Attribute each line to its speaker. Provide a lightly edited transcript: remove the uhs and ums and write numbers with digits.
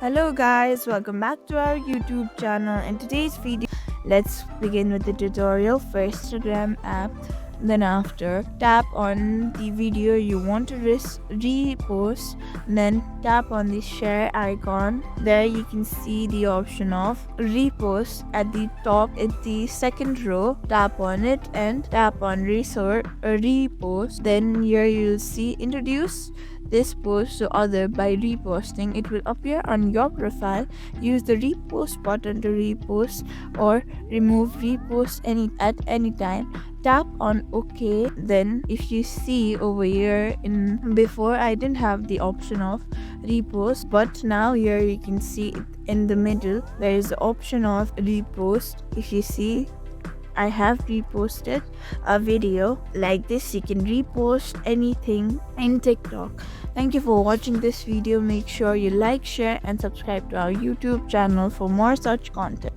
Speaker 1: Hello guys, welcome back to our YouTube channel. In today's video, let's begin with the tutorial for Instagram app. Then after, tap on the video you want to repost, then tap on the share icon. There you can see the option of repost at the top at the second row. Tap on it and tap on repost. Then here you'll see introduce this post to other by reposting. It will appear on your profile. Use the repost button to repost or remove repost at any time. Tap on OK. Then if you see over here, in before I didn't have the option of repost, but now here you can see it in the middle there is the option of repost. If you see, I have reposted a video like this. You can repost anything in TikTok. Thank you for watching this video. Make sure you like, share and subscribe to our YouTube channel for more such content.